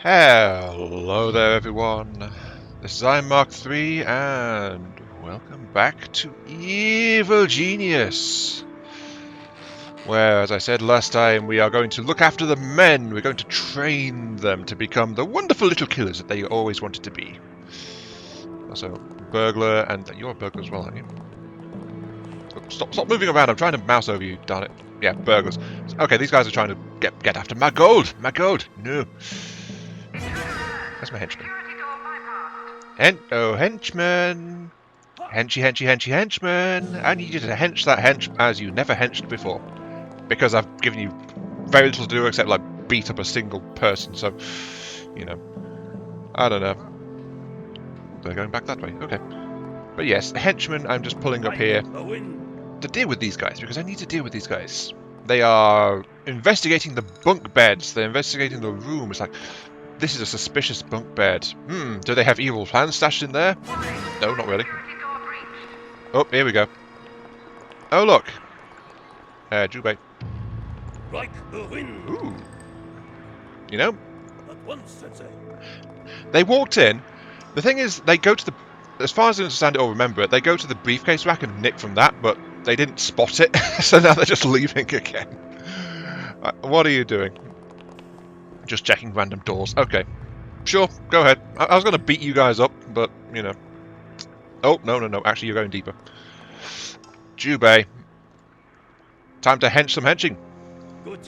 Hello there everyone, this is Mark 3 and welcome back to Evil Genius, where, as I said last time, we are going to look after the men. We're going to train them to become the wonderful little killers that they always wanted to be. Also, burglar, and you're a burglar as well, aren't you? Oh, stop moving around, I'm trying to mouse over you, darn it. Yeah, burglars. Okay, these guys are trying to get after my gold! My gold! No. That's my henchman. Oh, henchman! Henchy henchman! I need you to hench that hench as you never henched before. Because I've given you very little to do except, like, beat up a single person, so, you know. I don't know. They're going back that way, okay. But yes, henchman, I'm just pulling up here to deal with these guys, because I need to deal with these guys. They are investigating the bunk beds, they're investigating the room. It's like, this is a suspicious bunk bed. Do they have evil plans stashed in there? No, not really. Oh, here we go. Oh, look. Jubei. Ooh. You know? They walked in. The thing is, they go to the... As far as I understand it or remember it, they go to the briefcase rack and nick from that, but they didn't spot it, so now they're just leaving again. What are you doing? Just checking random doors. Okay. Sure, go ahead. I was going to beat you guys up, but, you know. Oh, no. Actually, you're going deeper. Jubei. Time to hench some henching.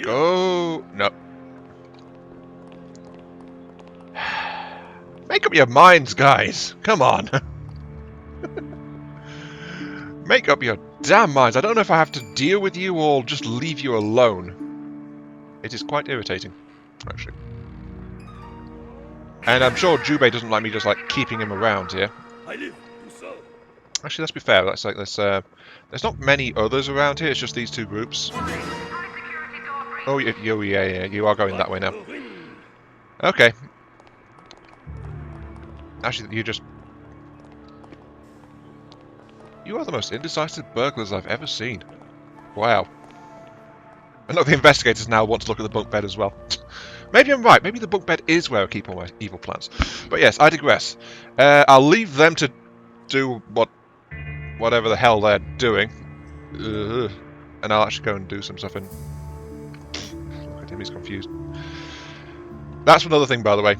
Go. No. Make up your minds, guys. Come on. Make up your damn minds. I don't know if I have to deal with you or just leave you alone. It is quite irritating, actually. And I'm sure Jubei doesn't like me just, like, keeping him around here. Actually, let's be fair. Let's there's not many others around here. It's just these two groups. Oh, yeah. You are going that way now. Okay. Actually, you are the most indecisive burglars I've ever seen. Wow. And look, the investigators now want to look at the bunk bed as well. Maybe I'm right. Maybe the bunk bed is where I keep all my evil plans. But yes, I digress. I'll leave them to do whatever the hell they're doing. And I'll actually go and do some stuff and... Look at him, he's confused. That's another thing, by the way.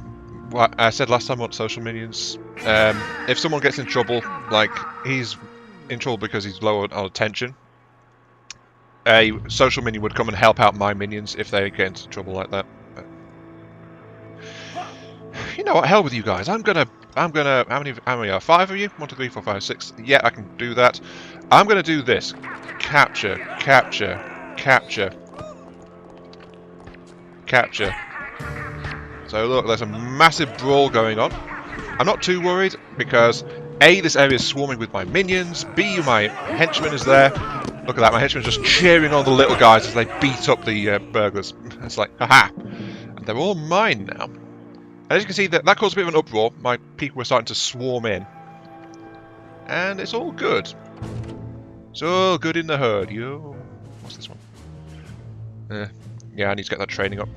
What I said last time on social minions. If someone gets in trouble, like, he's in trouble because he's low on attention, a social minion would come and help out my minions if they get into trouble like that. You know what? Hell with you guys. I'm gonna. How many are 5 of you? 1, 2, 3, 4, 5, 6. Yeah, I can do that. I'm gonna do this. Capture. So look, there's a massive brawl going on. I'm not too worried because A, this area is swarming with my minions. B, my henchman is there. Look at that, my henchman's just cheering on the little guys as they beat up the burglars. It's like, haha. And they're all mine now. And as you can see, that caused a bit of an uproar. My people were starting to swarm in. And it's all good. It's all good in the herd, yo. What's this one? Yeah, I need to get that training up.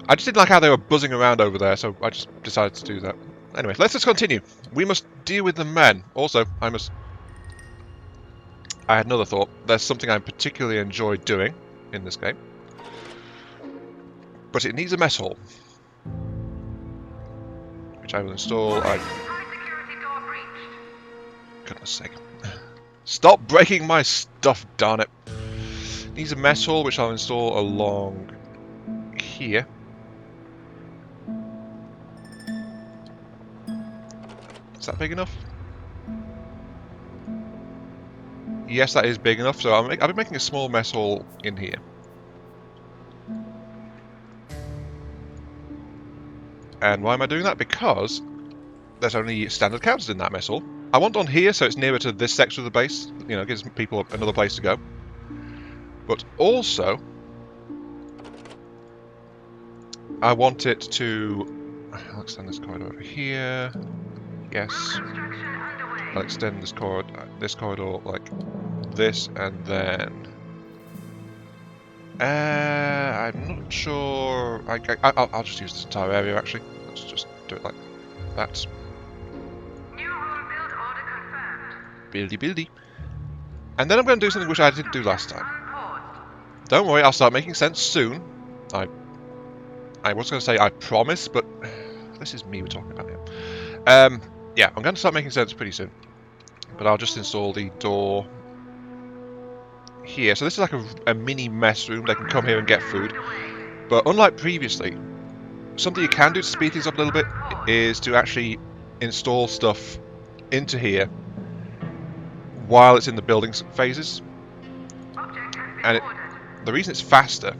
I just didn't like how they were buzzing around over there, so I just decided to do that. Anyway, let's just continue. We must deal with the men. Also, I had another thought. There's something I particularly enjoy doing in this game. But it needs a mess hall. Which I will install. Goodness sake. Stop breaking my stuff, darn it. It needs a mess hall, which I'll install along here. Is that big enough? Yes, that is big enough, so I'll be making a small mess hall in here. And why am I doing that? Because there's only standard counters in that mess hall. I want on here so it's nearer to this section of the base. You know, gives people another place to go. But also, I want it to... I'll extend this corridor over here. Yes. I'll extend this corridor like this, and then I'm not sure. I'll just use this entire area, actually. Let's just do it like that. New rule build order confirmed. Buildy, buildy. And then I'm going to do something which I didn't do last time. Unpaused. Don't worry, I'll start making sense soon. I was going to say I promise, but this is me we're talking about here. Yeah, I'm going to start making sense pretty soon. But I'll just install the door here. So this is like a mini mess room. They can come here and get food. But unlike previously, something you can do to speed things up a little bit is to actually install stuff into here while it's in the building phases. And the reason it's faster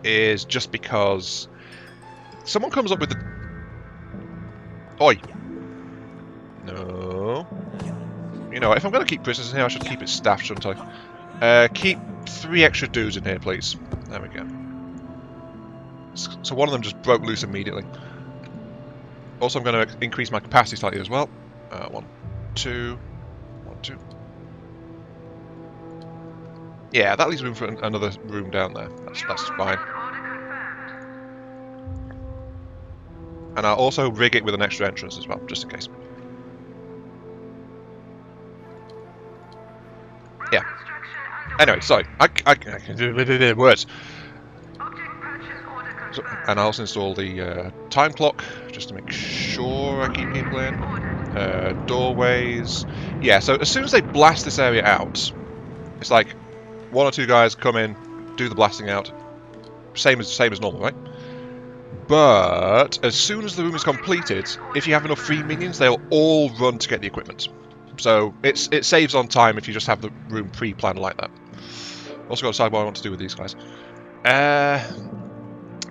is just because someone comes up with the... Oi! No. You know, if I'm going to keep prisoners in here, I should keep it staffed, shouldn't I? Keep 3 extra dudes in here, please. There we go. So one of them just broke loose immediately. Also, I'm going to increase my capacity slightly as well. 1, 2, 1, 2. Yeah, that leaves room for another room down there. That's fine. And I'll also rig it with an extra entrance as well, just in case. Yeah. Anyway, sorry. I can do words. So, and I'll also install the time clock, just to make sure I keep people in. Doorways. Yeah, so as soon as they blast this area out, it's like 1 or 2 guys come in, do the blasting out. Same as normal, right? But as soon as the room is completed, if you have enough free minions, they'll all run to get the equipment. So it saves on time if you just have the room pre-planned like that. Also got to decide what I want to do with these guys.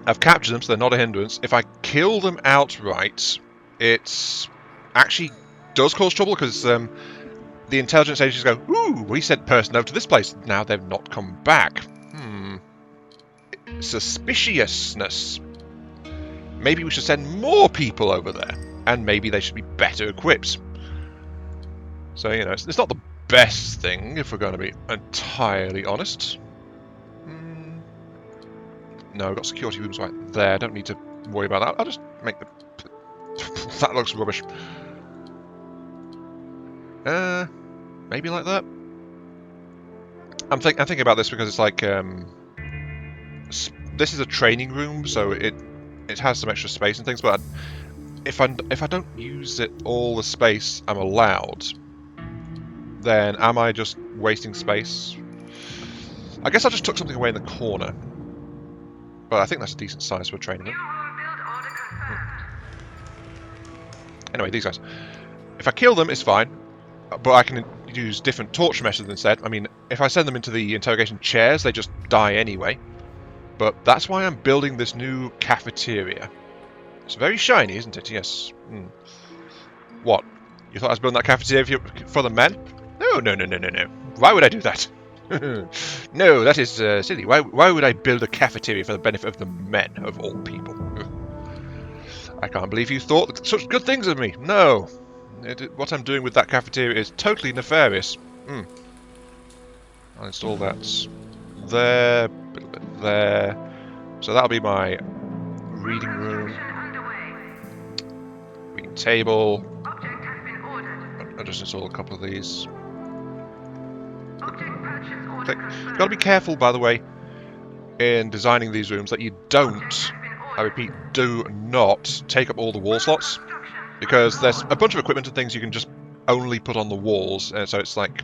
I've captured them, so they're not a hindrance. If I kill them outright, it actually does cause trouble because the intelligence agencies go, "Ooh, we sent personnel to this place. Now they've not come back. Suspiciousness. Maybe we should send more people over there, and maybe they should be better equipped." So, you know, it's not the best thing, if we're going to be entirely honest. No, we've got security rooms right there. Don't need to worry about that. I'll just make the... That looks rubbish. Maybe like that? I'm thinking about this because it's like... this is a training room, so it has some extra space and things, but if I don't use it all the space I'm allowed, then am I just wasting space? I guess I just took something away in the corner. But I think that's a decent size for a training room. Anyway, these guys. If I kill them, it's fine. But I can use different torture methods instead. I mean, if I send them into the interrogation chairs, they just die anyway. But that's why I'm building this new cafeteria. It's very shiny, isn't it? Yes. What? You thought I was building that cafeteria for the men? No. Why would I do that? No, that is silly. Why would I build a cafeteria for the benefit of the men, of all people? I can't believe you thought such good things of me. No. What I'm doing with that cafeteria is totally nefarious. I'll install that there, a little bit there. So that'll be my reading room. Reading table. I'll just install a couple of these. You've got to be careful, by the way, in designing these rooms that you don't, I repeat, do not take up all the wall slots, because there's a bunch of equipment and things you can just only put on the walls, and so it's like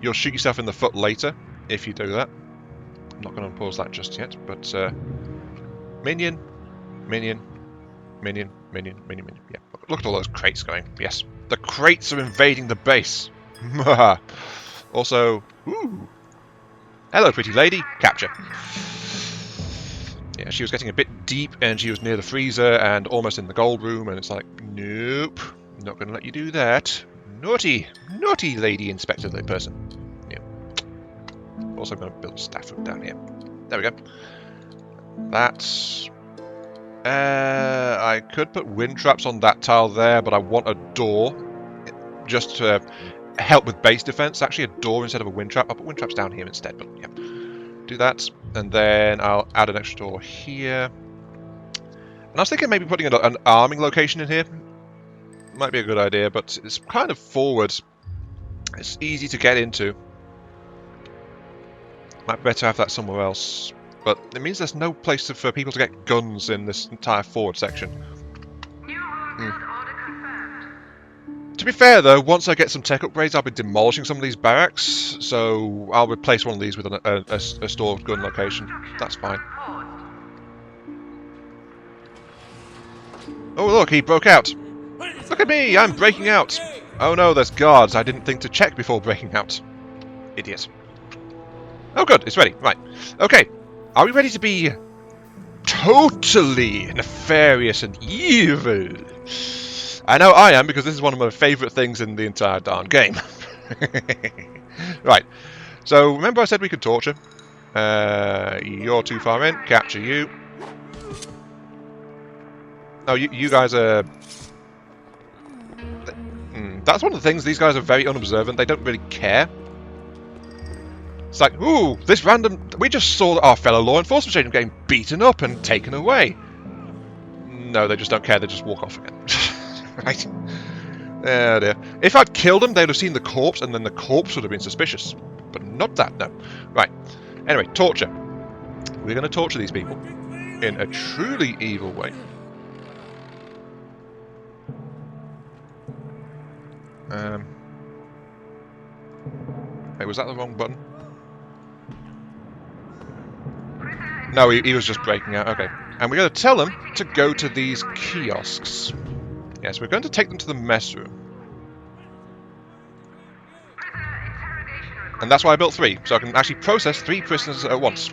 you'll shoot yourself in the foot later if you do that. I'm not going to unpause that just yet, but minion. Yeah, look at all those crates going. Yes, the crates are invading the base. Also, ooh. Hello, pretty lady. Capture. Yeah, she was getting a bit deep, and she was near the freezer and almost in the gold room, and it's like, nope, not going to let you do that. Naughty lady inspector person. Yeah. Also going to build a staff room down here. There we go. That's... I could put wind traps on that tile there, but I want a door just to help with base defense. Actually, a door instead of a wind trap. I'll put wind traps down here instead, but yeah. do that, and then I'll add an extra door here. And I was thinking maybe putting an arming location in here. Might be a good idea, but it's kind of forward. It's easy to get into. Might be better to have that somewhere else. But it means there's no place for people to get guns in this entire forward section. New rule build order confirmed. To be fair though, once I get some tech upgrades, I'll be demolishing some of these barracks. So I'll replace one of these with a stored gun location. That's fine. Paused. Oh look, he broke out. Look at me, I'm breaking out. Oh no, there's guards. I didn't think to check before breaking out. Idiot. Oh good, it's ready. Right. Okay. Are we ready to be totally nefarious and evil? I know I am, because this is one of my favourite things in the entire darn game. Right. So, remember I said we could torture? You're too far in. Capture you. Oh, you guys are... That's one of the things. These guys are very unobservant. They don't really care. It's like, ooh, this random... We just saw our fellow law enforcement agent getting beaten up and taken away. No, they just don't care. They just walk off again. Right. Oh dear. If I'd killed them, they'd have seen the corpse, and then the corpse would have been suspicious. But not that, no. Right. Anyway, torture. We're going to torture these people in a truly evil way. Wait, was that the wrong button? No, he was just breaking out. Okay. And we're going to tell them to go to these kiosks. Yes, we're going to take them to the mess room. And that's why I built 3, so I can actually process 3 prisoners at once.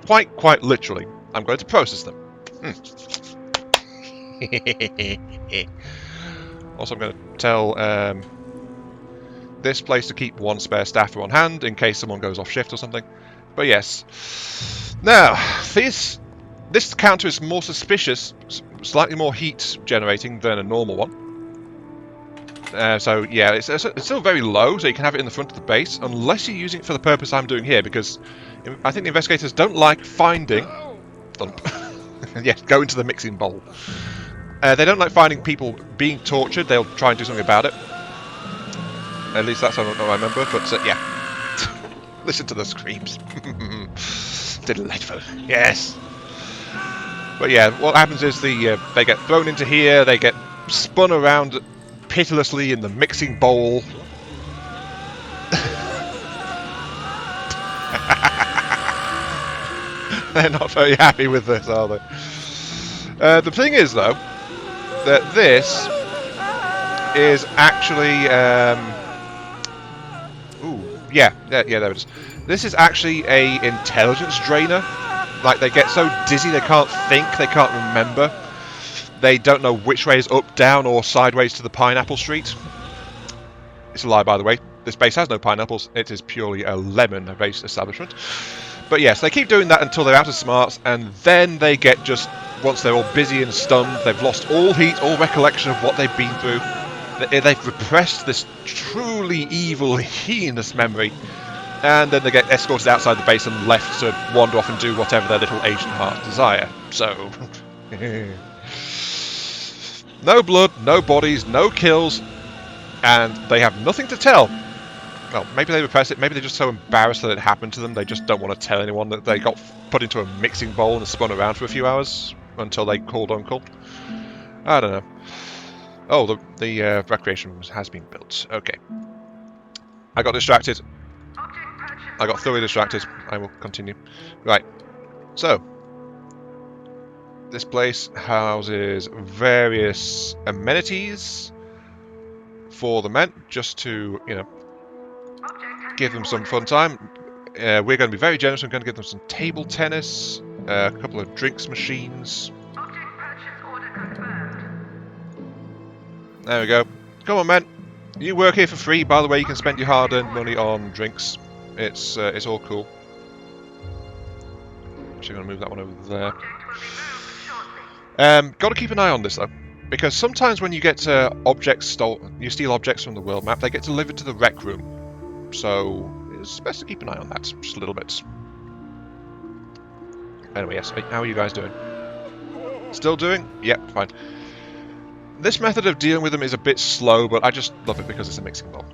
Quite literally. I'm going to process them. Also, I'm going to tell this place to keep 1 spare staffer on hand in case someone goes off shift or something. But yes. Now, this counter is more suspicious, slightly more heat generating than a normal one. So yeah, it's still very low, so you can have it in the front of the base, unless you're using it for the purpose I'm doing here, because I think the investigators don't like finding... Yes, go into the mixing bowl. They don't like finding people being tortured. They'll try and do something about it. At least that's what I remember, but yeah. Listen to the screams. Delightful. Yes. But yeah, what happens is they get thrown into here, they get spun around pitilessly in the mixing bowl. They're not very happy with this, are they? The thing is, though, that this is actually... Yeah, there it is. This is actually a intelligence drainer. Like, they get so dizzy they can't think, they can't remember. They don't know which way is up, down, or sideways to the pineapple street. It's a lie, by the way. This base has no pineapples. It is purely a lemon-based establishment. But yes, they keep doing that until they're out of smarts, and then they get just... Once they're all busy and stunned, they've lost all heat, all recollection of what they've been through. They've repressed this truly evil, heinous memory. And then they get escorted outside the base and left to wander off and do whatever their little Asian hearts desire. So... no blood, no bodies, no kills, and they have nothing to tell. Well, maybe they repress it, maybe they're just so embarrassed that it happened to them, they just don't want to tell anyone that they got put into a mixing bowl and spun around for a few hours until they called uncle. I don't know. Oh, the recreation room has been built. Okay. I got distracted. I got thoroughly distracted. I will continue. Right. So, this place houses various amenities for the men, just to, you know, give them some fun time. We're going to be very generous. We're going to give them some table tennis, a couple of drinks machines. There we go. Come on, men. You work here for free. By the way, you can spend your hard-earned money on drinks. It's all cool. Actually, I'm going to move that one over there. Got to keep an eye on this though, because sometimes when you get objects stolen, you steal objects from the world map, they get delivered to the rec room. So it's best to keep an eye on that just a little bit. Anyway, yes. How are you guys doing? Still doing? Yep, fine. This method of dealing with them is a bit slow, but I just love it because it's a mixing bowl.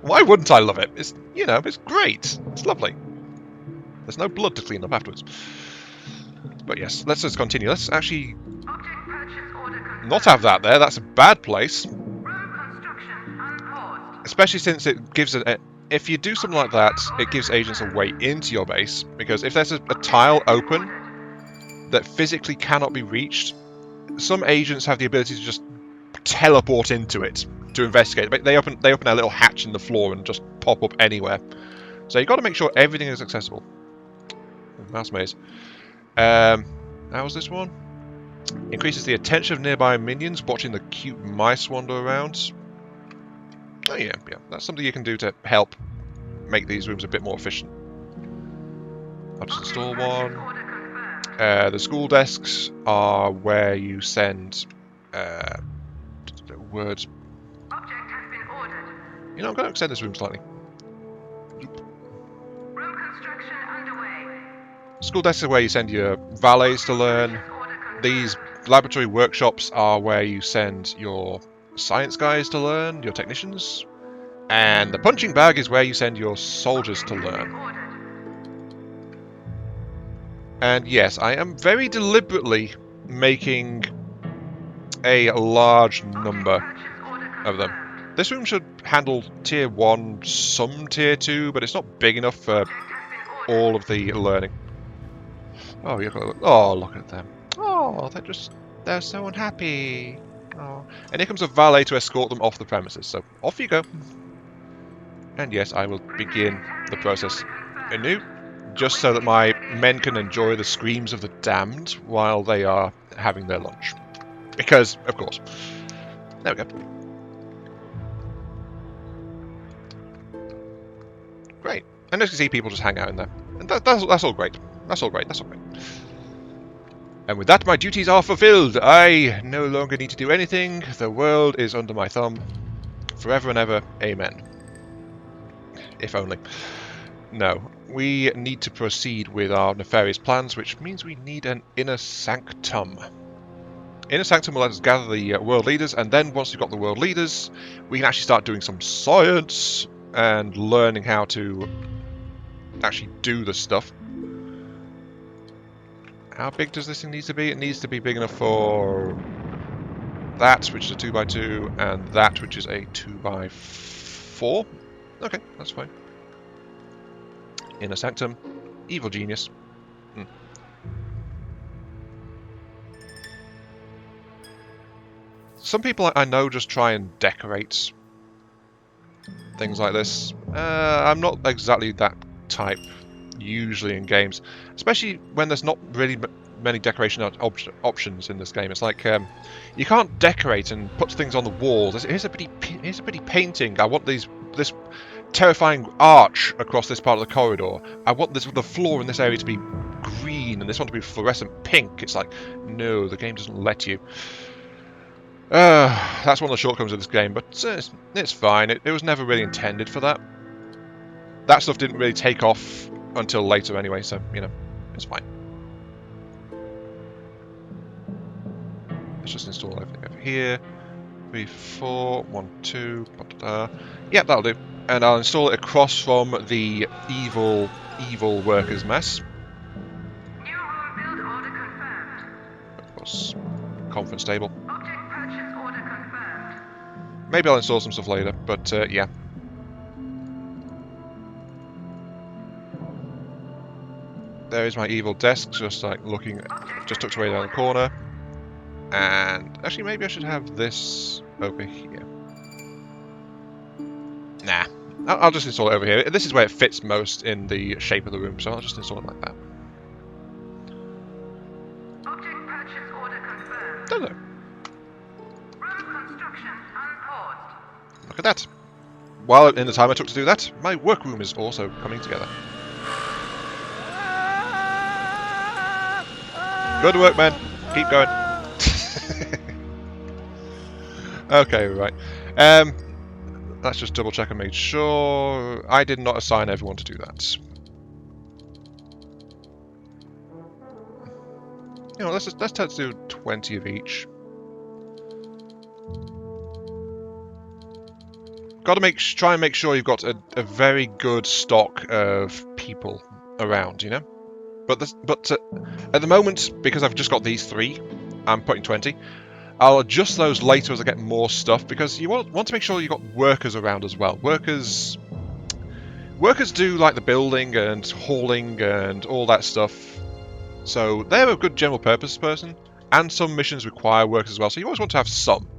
Why wouldn't I love it? It's, you know, it's great. It's lovely. There's no blood to clean up afterwards. But yes, let's just continue. Let's actually Object purchase order confirmed. not have that there. That's a bad place. Road construction unpaused. Especially since it gives if you do something like that, it gives agents a way into your base. Because if there's a tile open that physically cannot be reached, some agents have the ability to just teleport into it to investigate. They open a little hatch in the floor and just pop up anywhere. So you've got to make sure everything is accessible. Mouse maze. How was this one? Increases the attention of nearby minions watching the cute mice wander around. Oh yeah. That's something you can do to help make these rooms a bit more efficient. I'll just install one. The school desks are where you send words. Object has been ordered. You know, I'm going to extend this room slightly. Road construction underway. School desks are where you send your valets to learn. These laboratory workshops are where you send your science guys to learn, your technicians. And the punching bag is where you send your soldiers to learn. And yes, I am very deliberately making a large number of them. This room should handle tier 1, some tier 2, but it's not big enough for all of the learning. Oh, look at them. Oh, they're so unhappy. Oh. And here comes a valet to escort them off the premises, so off you go. And yes, I will begin the process anew, just so that my men can enjoy the screams of the damned while they are having their lunch. Because, of course. There we go. Great. And as you can see, people just hang out in there. And that's all great. That's all great. That's all great. And with that, my duties are fulfilled. I no longer need to do anything. The world is under my thumb. Forever and ever. Amen. If only. No. We need to proceed with our nefarious plans, which means we need an inner sanctum. Inner sanctum will let us gather the world leaders, and then once we've got the world leaders, we can actually start doing some science and learning how to actually do the stuff. How big does this thing need to be? It needs to be big enough for that, which is a 2x2, and that, which is a 2x4. Okay, that's fine. Inner sanctum. Evil genius. Some people I know just try and decorate things like this. I'm not exactly that type usually in games, especially when there's not really many decoration options in this game. It's like you can't decorate and put things on the walls. Here's a pretty painting. I want this terrifying arch across this part of the corridor. I want the floor in this area to be green and this one to be fluorescent pink. It's like, no, the game doesn't let you. That's one of the shortcomings of this game, but it's fine. It was never really intended for that. That stuff didn't really take off until later anyway, so, you know, it's fine. Let's just install everything over here. 3, 4, 1, 2, yeah, that'll do. And I'll install it across from the evil workers mess. New room build order confirmed. Of course, conference table. Object purchase order confirmed. Maybe I'll install some stuff later, but yeah. There is my evil desk, just like looking, just tucked away down the corner. And actually, maybe I should have this over here. Nah, I'll just install it over here. This is where it fits most in the shape of the room, so I'll just install it like that. Object purchase order confirmed. Don't know. Road construction unpaused. Look at that. While in the time I took to do that, my workroom is also coming together. Good work, man. Keep going. Okay, right. Let's just double check and make sure I did not assign everyone to do that. You know, let's do 20 of each. Got to try and make sure you've got a very good stock of people around, you know. But at the moment, because I've just got these 3, I'm putting 20. I'll adjust those later as I get more stuff, because you want to make sure you've got workers around as well. Workers do like the building and hauling and all that stuff, so they're a good general purpose person. And some missions require workers as well, so you always want to have some.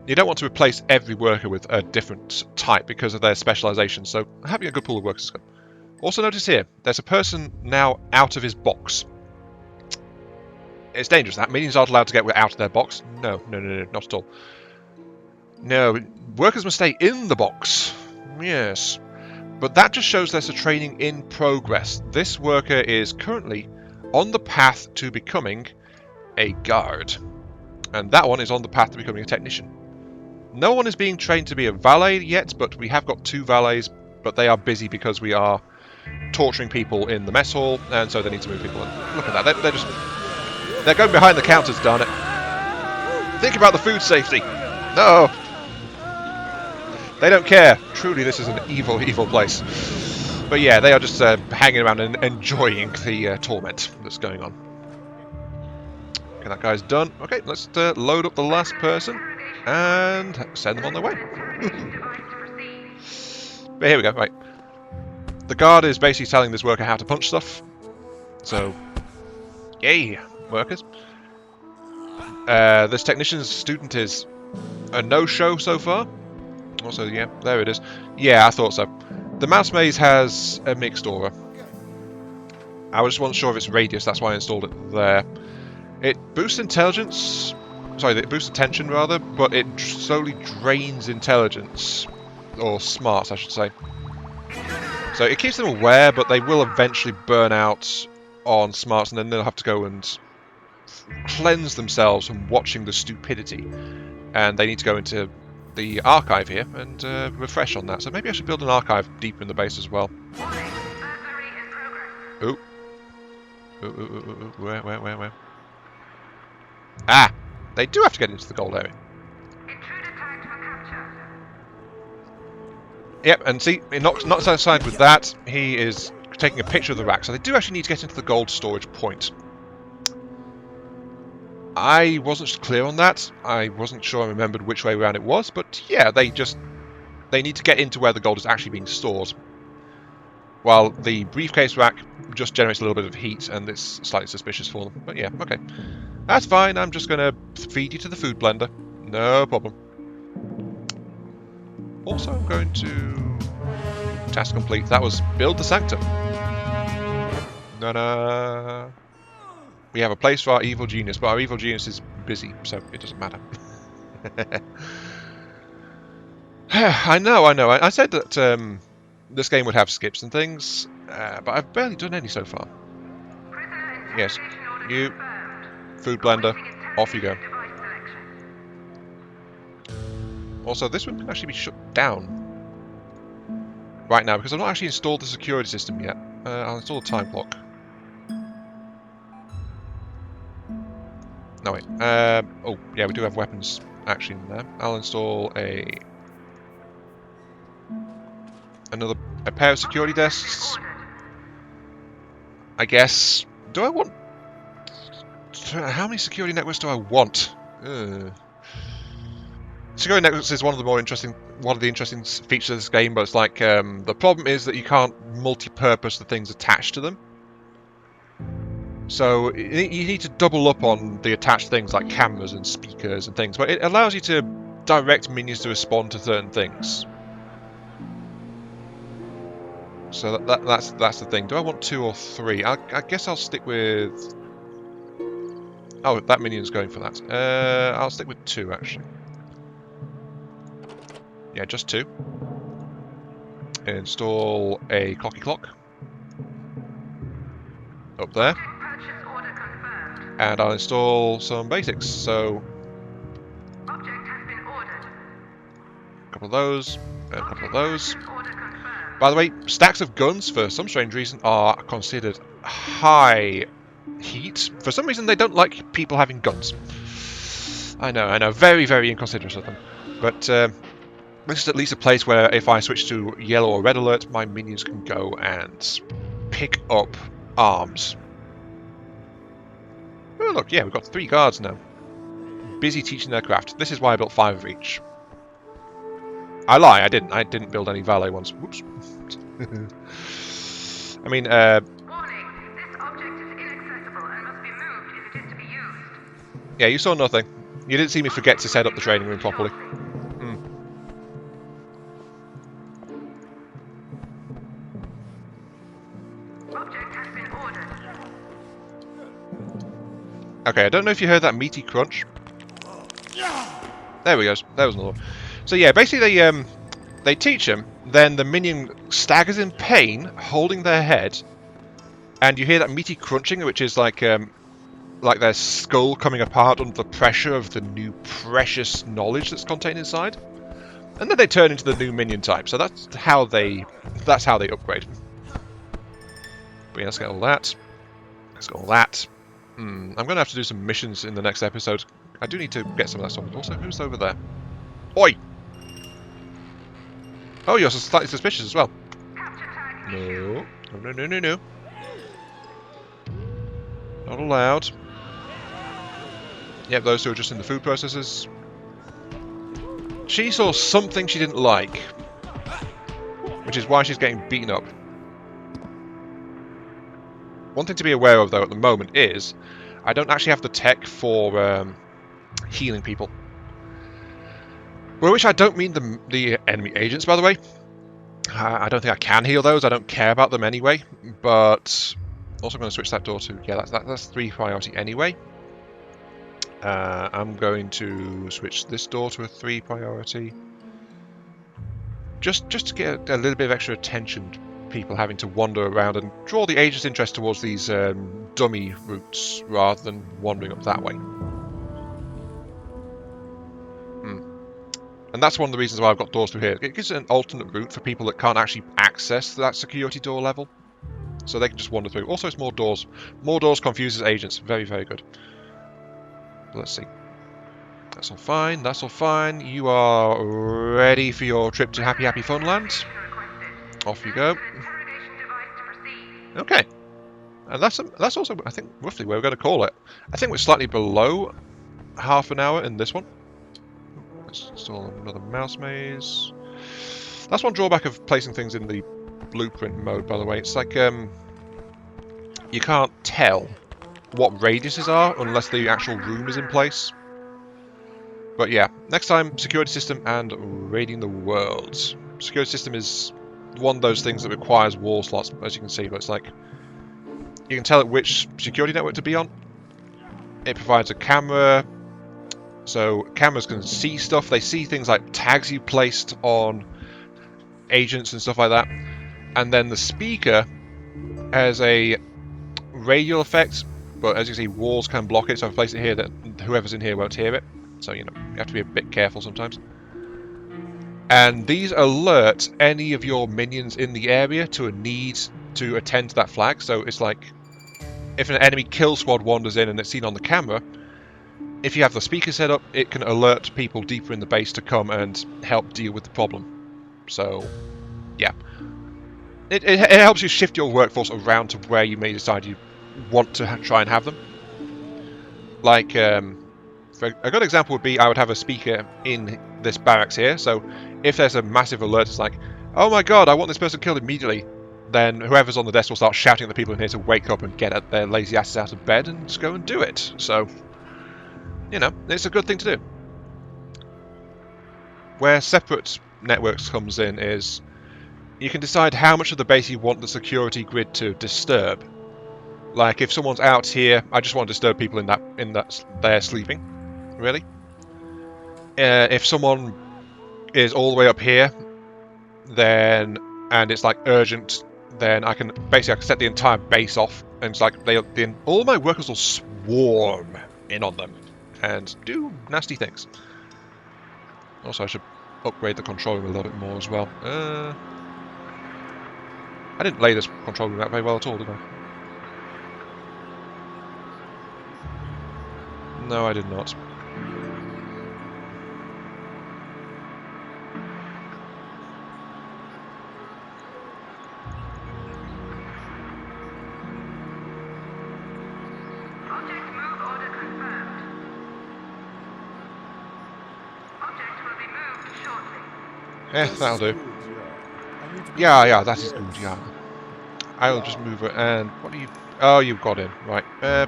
You don't want to replace every worker with a different type because of their specialization, so having a good pool of workers is good. Also notice here, there's a person now out of his box. It's dangerous, that. Minions aren't allowed to get out of their box. No, not at all. No, workers must stay in the box. Yes. But that just shows there's a training in progress. This worker is currently on the path to becoming a guard. And that one is on the path to becoming a technician. No one is being trained to be a valet yet, but we have got 2 valets, but they are busy because we are torturing people in the mess hall, and so they need to move people in. Look at that, they're going behind the counters, darn it. Think about the food safety. No! They don't care. Truly, this is an evil, evil place. But yeah, they are just hanging around and enjoying the torment that's going on. Okay, that guy's done. Okay, let's load up the last person and send them on their way. But here we go, right. The guard is basically telling this worker how to punch stuff. So, yay, workers. This technician's student is a no-show so far. Also, yeah, there it is. Yeah, I thought so. The mouse maze has a mixed aura. I just wasn't sure of its radius, that's why I installed it there. It boosts intelligence. Sorry, it boosts attention rather, but it slowly drains intelligence. Or smarts, I should say. So it keeps them aware, but they will eventually burn out on smarts, and then they'll have to go and cleanse themselves from watching the stupidity. And they need to go into the archive here and refresh on that. So maybe I should build an archive deeper in the base as well. Ooh. Ooh. Where? Ah! They do have to get into the gold area. Yep, and see, not satisfied with that, he is taking a picture of the rack. So they do actually need to get into the gold storage point. I wasn't clear on that. I wasn't sure I remembered which way around it was, but yeah, they need to get into where the gold is actually being stored. While the briefcase rack just generates a little bit of heat, and it's slightly suspicious for them. But yeah, okay. That's fine, I'm just going to feed you to the food blender. No problem. Also, I'm going to... Task complete. That was build the sanctum. Ta-da! We have a place for our evil genius, but our evil genius is busy, so it doesn't matter. I know. I said that this game would have skips and things, but I've barely done any so far. Yes, you, food blender, off you go. Also, this one can actually be shut down right now, because I've not actually installed the security system yet. I'll install a time clock. No, wait. Oh, yeah, we do have weapons actually in there. I'll install a pair of security desks. I guess. Do I want... How many security networks do I want? Security networks is one of the interesting features of this game, but it's like the problem is that you can't multi-purpose the things attached to them. So you need to double up on the attached things like cameras and speakers and things, but it allows you to direct minions to respond to certain things. So that's the thing. Do I want 2 or 3? I guess I'll stick with... Oh, that minion's going for that. I'll stick with 2 actually. Yeah, just 2. Install a clocky clock. Up there. And I'll install some basics, so... Object has been ordered. A couple of those, and a couple of those. By the way, stacks of guns, for some strange reason, are considered high heat. For some reason, they don't like people having guns. I know, very, very inconsiderate of them. But this is at least a place where if I switch to yellow or red alert, my minions can go and pick up arms. Oh look, yeah, we've got 3 guards now. Busy teaching their craft. This is why I built 5 of each. I lie, I didn't. I didn't build any valet ones. Whoops. I mean, Warning, this object is inaccessible and must be moved if it is to be used. yeah, you saw nothing. You didn't see me forget to set up the training room properly. Object has been ordered. Okay, I don't know if you heard that meaty crunch. There we go. There was another one. So yeah, basically they teach him, then the minion staggers in pain, holding their head, and you hear that meaty crunching, which is like their skull coming apart under the pressure of the new precious knowledge that's contained inside. And then they turn into the new minion type. So that's how they upgrade. But yeah, let's get all that. Let's get all that. I'm going to have to do some missions in the next episode. I do need to get some of that stuff. Also, who's over there? Oi! Oh, you're slightly suspicious as well. No. No. Not allowed. Yep, those two are just in the food processors. She saw something she didn't like, which is why she's getting beaten up. One thing to be aware of, though, at the moment is I don't actually have the tech for healing people. By which I don't mean the enemy agents, by the way. I don't think I can heal those. I don't care about them anyway. But also going to switch that door to... Yeah, that's 3 priority anyway. I'm going to switch this door to a 3 priority. Just to get a little bit of extra attention. People having to wander around and draw the agent's interest towards these dummy routes rather than wandering up that way. And that's one of the reasons why I've got doors through here. It gives an alternate route for people that can't actually access that security door level. So they can just wander through. Also, it's more doors. More doors confuses agents. Very, very good. Let's see. That's all fine. That's all fine. You are ready for your trip to Happy Happy Funland. Off you go. Okay. And that's also, I think, roughly where we're going to call it. I think we're slightly below half an hour in this one. Let's install another mouse maze. That's one drawback of placing things in the blueprint mode, by the way. It's like you can't tell what radiuses are unless the actual room is in place. But yeah, next time, security system and raiding the world. Security system is one of those things that requires wall slots, as you can see, but it's like you can tell it which security network to be on. It provides a camera, so cameras can see stuff. They see things like tags you placed on agents and stuff like that. And then the speaker has a radial effect, but as you can see, walls can block it. So if I place it here, that whoever's in here won't hear it. So, you know, you have to be a bit careful sometimes. And these alert any of your minions in the area to a need to attend to that flag. So it's like, if an enemy kill squad wanders in and it's seen on the camera, if you have the speaker set up, it can alert people deeper in the base to come and help deal with the problem. So, yeah. It helps you shift your workforce around to where you may decide you want to try and have them. Like, a good example would be I would have a speaker in this barracks here. So if there's a massive alert, it's like, oh my god, I want this person killed immediately. Then whoever's on the desk will start shouting at the people in here to wake up and get their lazy asses out of bed and just go and do it. So, you know, it's a good thing to do. Where separate networks comes in is you can decide how much of the base you want the security grid to disturb. Like if someone's out here, I just want to disturb people in that they're sleeping. Really? If someone is all the way up here, then and it's like urgent, then I can set the entire base off, and it's like all my workers will swarm in on them and do nasty things. Also, I should upgrade the control room a little bit more as well. I didn't lay this control room out very well at all, did I? No, I did not. Object move order confirmed. Object will be moved shortly. That'll do. Yeah, that is good, yeah. I'll just move it, and what do you... Oh, you've got him. Right. Intruder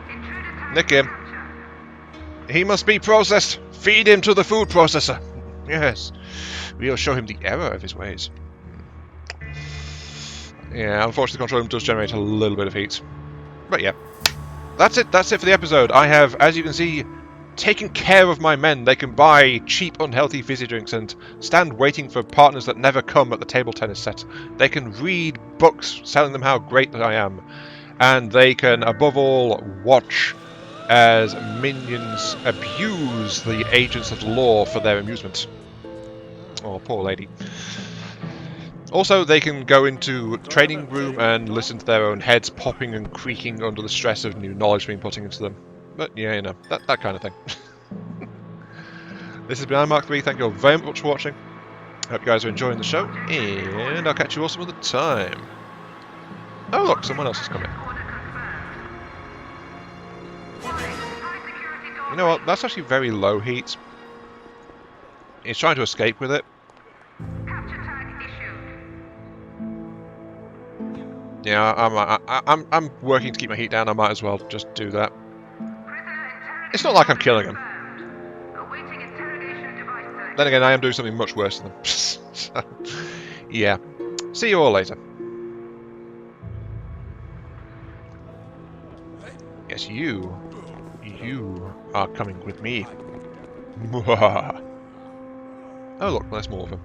Nick target him. capture. He must be processed. Feed him to the food processor. Yes. We'll show him the error of his ways. Yeah, unfortunately the control room does generate a little bit of heat. But yeah. That's it for the episode. I have, as you can see, taken care of my men. They can buy cheap, unhealthy fizzy drinks and stand waiting for partners that never come at the table tennis set. They can read books telling them how great I am. And they can, above all, watch as minions abuse the agents of the law for their amusement. Oh, poor lady. Also, they can go into the training room and listen to their own heads popping and creaking under the stress of new knowledge being put into them. But yeah, you know, that kind of thing. This has been Iron Mark 3. Thank you all very much for watching. Hope you guys are enjoying the show, and I'll catch you all some other time. Oh look, someone else is coming. Order confirmed. Warning, high security door. You know what? That's actually very low heat. He's trying to escape with it. Capture tag issued. Yeah, I'm working to keep my heat down. I might as well just do that. Prisoner interrogation It's not like I'm killing him. confirmed. Awaiting interrogation device selection. Then again, I am doing something much worse than them. So, yeah. See you all later. Yes, you are coming with me. Oh look, there's more of them.